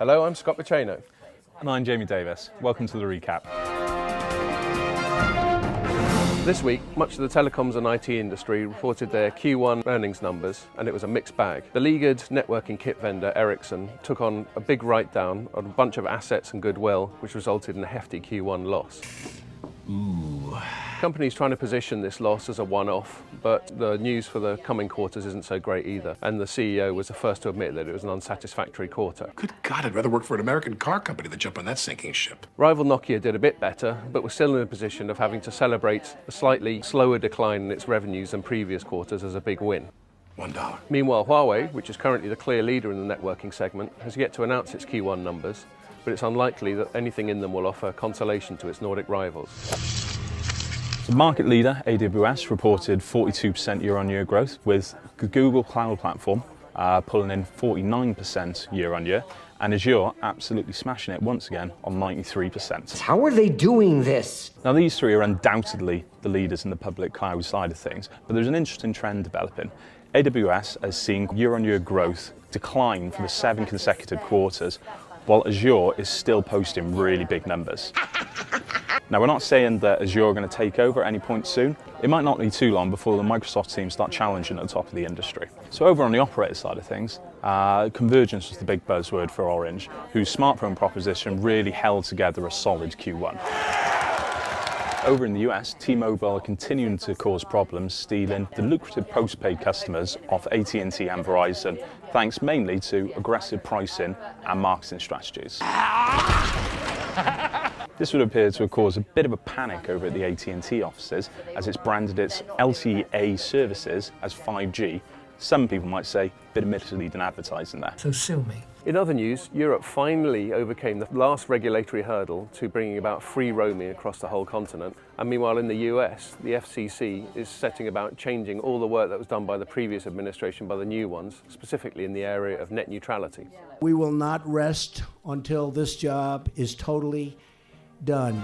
Hello, I'm Scott Baceno. And I'm Jamie Davis. Welcome to the recap. This week, much of the telecoms and IT industry reported their Q1 earnings numbers, and it was a mixed bag. The leaguered networking kit vendor Ericsson took on a big write-down on a bunch of assets and goodwill, which resulted in a hefty Q1 loss. Ooh. Companies trying to position this loss as a one-off, but the news for the coming quarters isn't so great either. And the CEO was the first to admit that it was an unsatisfactory quarter. Good God, I'd rather work for an American car company than jump on that sinking ship. Rival Nokia did a bit better, but was still in a position of having to celebrate a slightly slower decline in its revenues than previous quarters as a big win. $1. Meanwhile, Huawei, which is currently the clear leader in the networking segment, has yet to announce its Q1 numbers, but it's unlikely that anything in them will offer consolation to its Nordic rivals. The market leader, AWS, reported 42% year-on-year growth, with the Google Cloud Platform pulling in 49% year-on-year, and Azure absolutely smashing it once again on 93%. How are they doing this? Now, these three are undoubtedly the leaders in the public cloud side of things, but there's an interesting trend developing. AWS has seen year-on-year growth decline for the 7 consecutive quarters, while Azure is still posting really big numbers. Now, we're not saying that Azure are going to take over at any point soon. It might not be too long before the Microsoft team start challenging at the top of the industry. So over on the operator side of things, convergence was the big buzzword for Orange, whose smartphone proposition really held together a solid Q1. Over in the US, T-Mobile are continuing to cause problems, stealing the lucrative postpaid customers off AT&T and Verizon, thanks mainly to aggressive pricing and marketing strategies. This would appear to have caused a bit of a panic over at the AT&T offices, as it's branded its LTE services as 5G. Some people might say a bit of misleading advertising there. So sue me. In other news, Europe finally overcame the last regulatory hurdle to bringing about free roaming across the whole continent. And meanwhile, in the US, the FCC is setting about changing all the work that was done by the previous administration by the new ones, specifically in the area of net neutrality. We will not rest until this job is totally done.